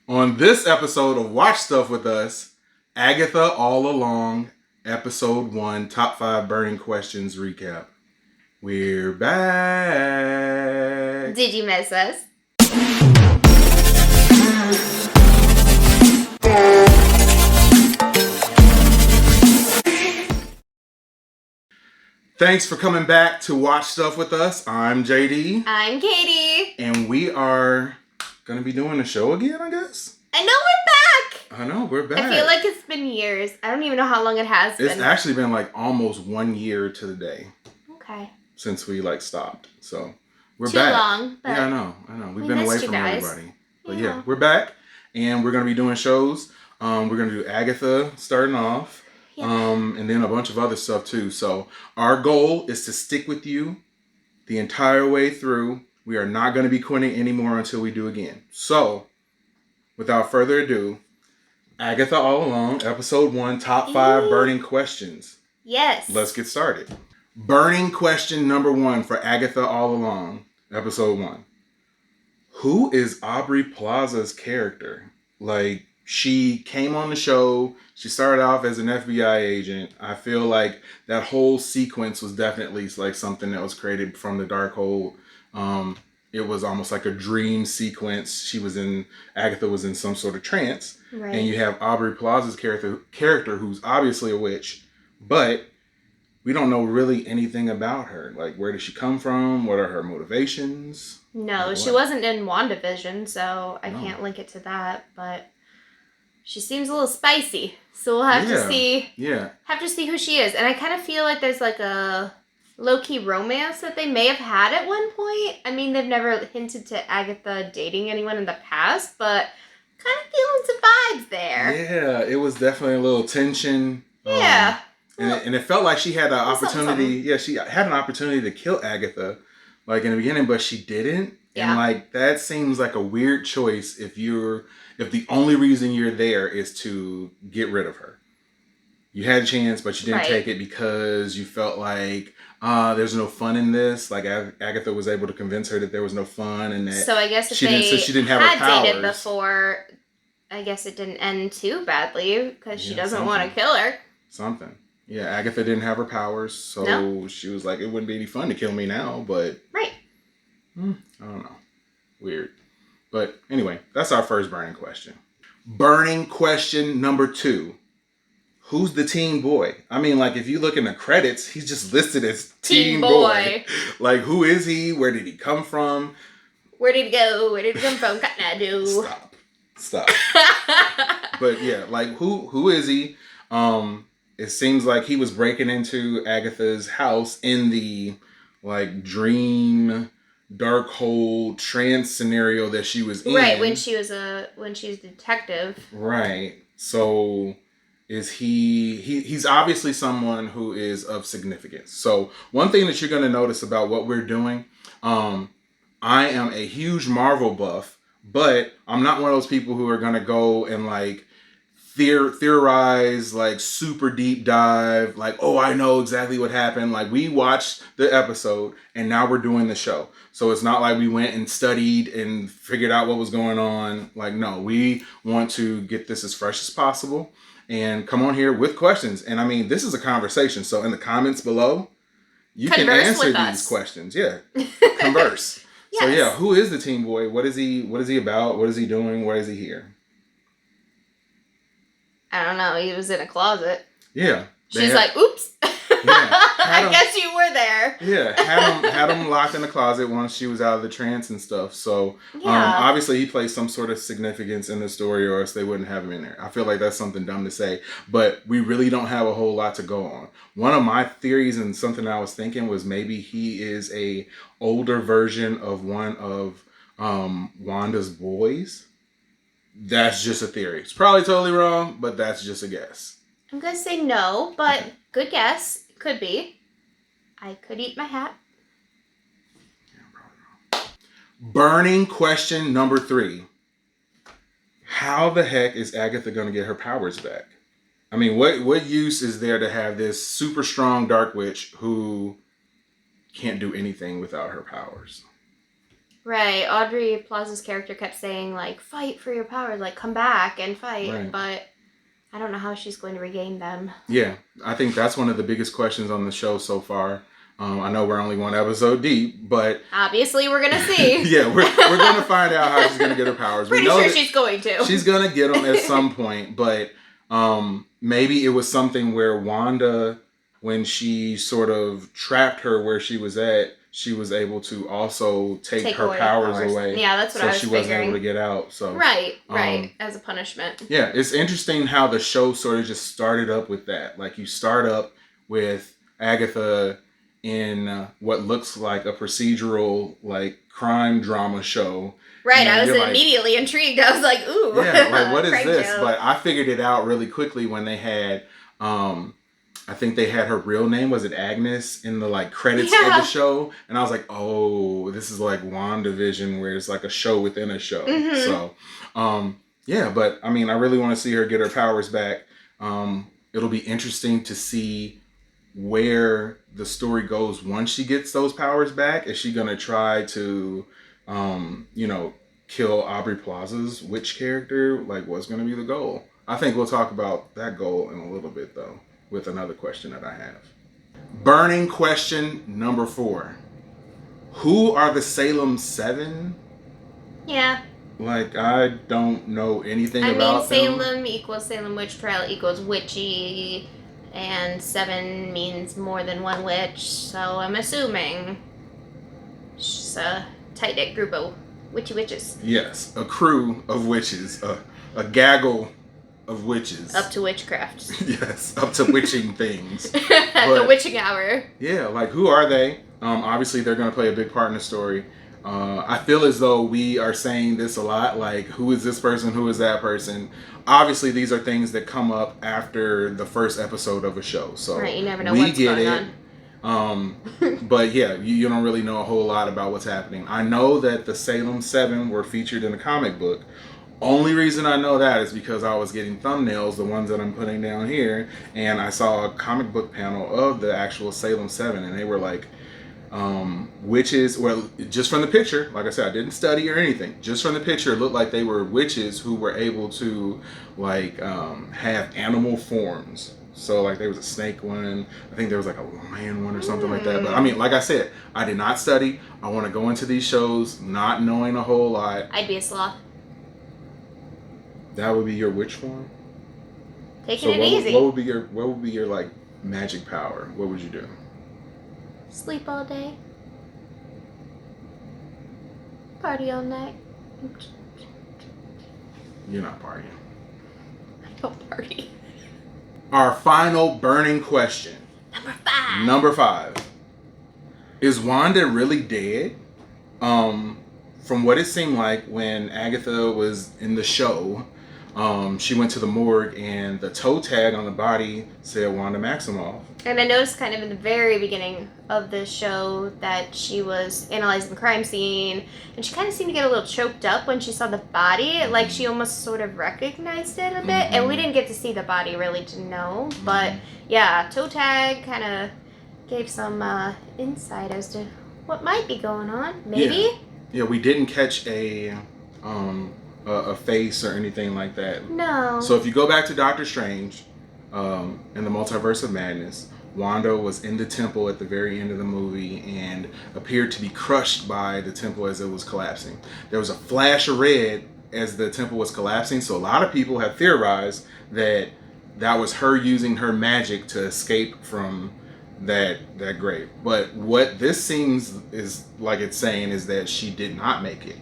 On this episode of Watch Stuff with Us, Agatha All Along, Episode 1, Top 5 Burning Questions Recap. We're back. Did you miss us? Thanks for coming back to Watch Stuff with Us. I'm JD. I'm Katie. And we are going to be doing the show again, I guess. I know we're back. I know, we're back. I feel like it's been years. I don't even know how long it has been. It's actually been like almost 1 year to the day. Okay. Since we stopped. So we're Too back. long. But yeah, I know. We've been away from guys. everybody. But yeah, we're back. And we're going to be doing shows. We're going to do Agatha starting off. Yeah. And then a bunch of other stuff too. So our goal is to stick with you the entire way through. We are not going to be quitting anymore until we do again. So without further ado, Agatha All Along, Episode 1, Top 5 Burning Questions. Yes. Let's get started. Burning question number 1 for Agatha All Along, Episode 1. Who is Aubrey Plaza's character? She came on the show. She started off as an FBI agent. I feel like that whole sequence was definitely something that was created from the Darkhold. It was almost like a dream sequence. Agatha was in some sort of trance. Right. And you have Aubrey Plaza's character who's obviously a witch, but we don't know really anything about her. Where did she come from? What are her motivations? No, she wasn't in WandaVision, so I can't link it to that, but she seems a little spicy. So we'll have to see. Yeah. Have to see who she is. And I kind of feel like there's a low-key romance that they may have had at one point. I mean, they've never hinted to Agatha dating anyone in the past, but kind of feeling some vibes there. Yeah, it was definitely a little tension. Yeah. And it felt like she had an opportunity. Yeah, she had an opportunity to kill Agatha, in the beginning, but she didn't. Yeah. And that seems like a weird choice if the only reason you're there is to get rid of her. You had a chance, but you didn't take it because you felt like there's no fun in this. Agatha was able to convince her that there was no fun, and that so I guess if she didn't have her had dated powers. before, I guess it didn't end too badly because she doesn't want to kill her. Something. Yeah, Agatha didn't have her powers, so she was like, it wouldn't be any fun to kill me now, but... Right. I don't know. Weird. But anyway, that's our first burning question. Burning question number 2. Who's the teen boy? I mean, if you look in the credits, he's just listed as teen boy. Who is he? Where did he come from? Where did he go? Where did he come from? Cotton-I-Do. Stop. But yeah, who is he? It seems like he was breaking into Agatha's house in the dream Darkhold trance scenario that she was in. Right, when she was a detective. Right. So is he's obviously someone who is of significance. So one thing that you're going to notice about what we're doing, I am a huge Marvel buff, but I'm not one of those people who are going to go and theorize, super deep dive, I know exactly what happened. We watched the episode and now we're doing the show. So it's not like we went and studied and figured out what was going on. No, we want to get this as fresh as possible and come on here with questions. And I mean, this is a conversation. So in the comments below, you can answer these questions. Yeah. Converse. Yes. So yeah, who is the teen boy? What is he about? What is he doing? Why is he here? I don't know. He was in a closet. Yeah. She's like, oops. Yeah, I guess you were there. Yeah. Had him locked in the closet once she was out of the trance and stuff. So obviously he plays some sort of significance in the story or else they wouldn't have him in there. I feel like that's something dumb to say, but we really don't have a whole lot to go on. One of my theories and something I was thinking was maybe he is a older version of one of Wanda's boys. That's just a theory. It's probably totally wrong, but that's just a guess. I'm going to say no, but good guess. Could be. I could eat my hat. Yeah, probably wrong. Burning question number 3. How the heck is Agatha going to get her powers back? I mean, what use is there to have this super strong dark witch who can't do anything without her powers? Right. Audrey Plaza's character kept saying, like, fight for your powers, like, come back and fight. Right. But I don't know how she's going to regain them. Yeah, I think that's one of the biggest questions on the show so far. I know we're only one episode deep, but obviously we're gonna see. Yeah, we're gonna find out how she's gonna get her powers. Pretty sure she's going to. She's gonna get them at some point, but maybe it was something where Wanda, when she sort of trapped her where she was at, she was able to also take her powers away. Yeah, that's what I was figuring. So she wasn't able to get out. So right, as a punishment. Yeah, it's interesting how the show sort of just started up with that. Like, you start up with Agatha in what looks like a procedural, like, crime drama show. Right, I was immediately intrigued. I was like, ooh. Yeah, like, what is this? But I figured it out really quickly when they had, I think they had her real name, was it Agnes, in the, like, credits of the show. And I was like, oh, this is like WandaVision, where it's like a show within a show. Mm-hmm. So, yeah, but, I mean, I really want to see her get her powers back. It'll be interesting to see where the story goes once she gets those powers back. Is she going to try to, kill Aubrey Plaza's witch character? Like, what's going to be the goal? I think we'll talk about that goal in a little bit, though, with another question that I have. Burning question number 4. Who are the Salem 7? Yeah. Like, I don't know anything about them. Salem equals Salem witch trial equals witchy, and 7 means more than one witch, so I'm assuming it's a tight-knit group of witchy witches. Yes, a crew of witches, a gaggle of witches. Up to witchcraft. Yes, up to witching things. The witching hour. Yeah, like, who are they? Obviously, they're going to play a big part in the story. I feel as though we are saying this a lot, like, who is this person, who is that person? Obviously, these are things that come up after the first episode of a show. So right, you never know what's going on. But yeah, you don't really know a whole lot about what's happening. I know that the Salem 7 were featured in a comic book. Only reason I know that is because I was getting thumbnails, the ones that I'm putting down here, and I saw a comic book panel of the actual Salem 7, and they were like, witches. Well, just from the picture, like I said, I didn't study or anything. Just from the picture, it looked like they were witches who were able to, like, have animal forms. So, like, there was a snake one. I think there was, like, a lion one or something like that. But, I mean, like I said, I did not study. I want to go into these shows not knowing a whole lot. I'd be a sloth. That would be your witch form? Taking it easy. What would be your, like, magic power? What would you do? Sleep all day. Party all night. You're not partying. I don't party. Our final burning question. Number 5. Is Wanda really dead? From what it seemed like when Agatha was in the show, she went to the morgue and the toe tag on the body said Wanda Maximoff. And I noticed kind of in the very beginning of the show that she was analyzing the crime scene, and she kind of seemed to get a little choked up when she saw the body. Like, she almost sort of recognized it a bit. Mm-hmm. And we didn't get to see the body really to know. Mm-hmm. But, yeah, toe tag kind of gave some insight as to what might be going on. Maybe? Yeah, we didn't catch a face or anything like that. No. So if you go back to Doctor Strange in the Multiverse of Madness, Wanda was in the temple at the very end of the movie and appeared to be crushed by the temple as it was collapsing. There was a flash of red as the temple was collapsing, so a lot of people have theorized that that was her using her magic to escape from that grave. But what this seems is like it's saying is that she did not make it.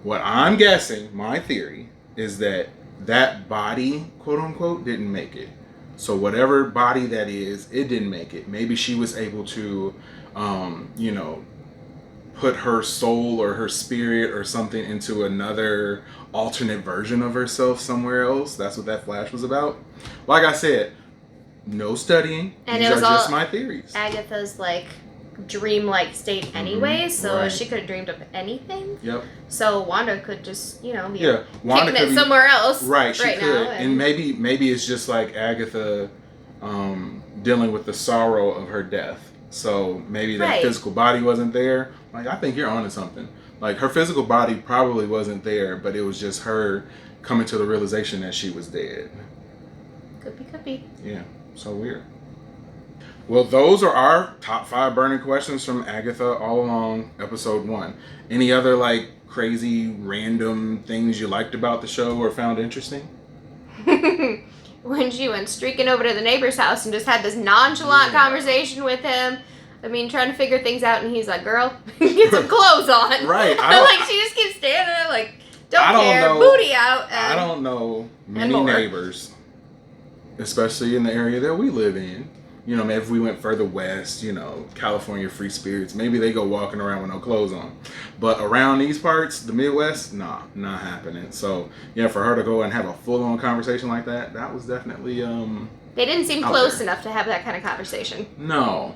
What I'm guessing, my theory, is that that body, quote unquote, didn't make it. So whatever body that is, it didn't make it. Maybe she was able to, put her soul or her spirit or something into another alternate version of herself somewhere else. That's what that flash was about. Like I said, no studying. And these it was are just all my theories. Agatha's, like, dream-like state anyway, so right. She could have dreamed of anything. Yep. So Wanda could just, be Wanda kicking it somewhere else. Right, she right could. now. And maybe it's just like Agatha dealing with the sorrow of her death. So maybe that physical body wasn't there. Like, I think you're onto something. Like, her physical body probably wasn't there, but it was just her coming to the realization that she was dead. Could be. Yeah, so weird. Well, those are our top 5 burning questions from Agatha All Along, episode 1. Any other, like, crazy, random things you liked about the show or found interesting? When she went streaking over to the neighbor's house and just had this nonchalant conversation with him. I mean, trying to figure things out, and he's like, "Girl, get some clothes on." Right. Like, she just keeps standing there, like, don't care, booty out. And, I don't know many neighbors, especially in the area that we live in. You know, maybe if we went further west, you know, California free spirits, maybe they go walking around with no clothes on. But around these parts, the Midwest, nah, not happening. So, yeah, for her to go and have a full-on conversation like that, that was definitely, they didn't seem close enough to have that kind of conversation. No.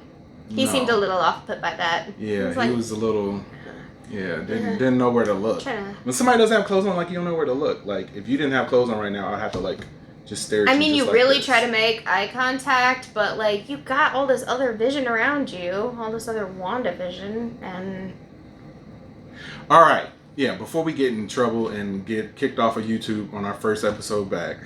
He seemed a little off-put by that. Yeah, he was a little, didn't know where to look. When somebody doesn't have clothes on, like, you don't know where to look. Like, if you didn't have clothes on right now, I'd have to, like, just stare at you. I mean, you like really this. try to make eye contact, but, like, you've got all this other vision around you, all this other Wanda vision, and... All right. Yeah, before we get in trouble and get kicked off of YouTube on our first episode back,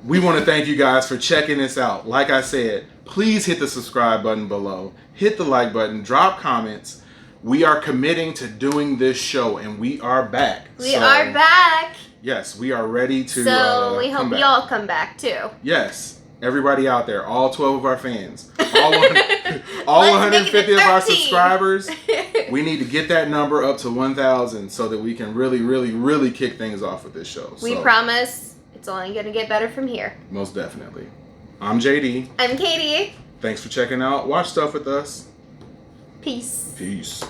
we want to thank you guys for checking this out. Like I said, please hit the subscribe button below. Hit the like button. Drop comments. We are committing to doing this show, and we are back. We are back. Yes, we are ready to So we hope y'all come back, too. Yes. Everybody out there, all 12 of our fans, all 150 of our subscribers, we need to get that number up to 1,000 so that we can really, really, really kick things off with this show. We promise it's only going to get better from here. Most definitely. I'm JD. I'm Katie. Thanks for checking out Watch Stuff with us. Peace. Peace.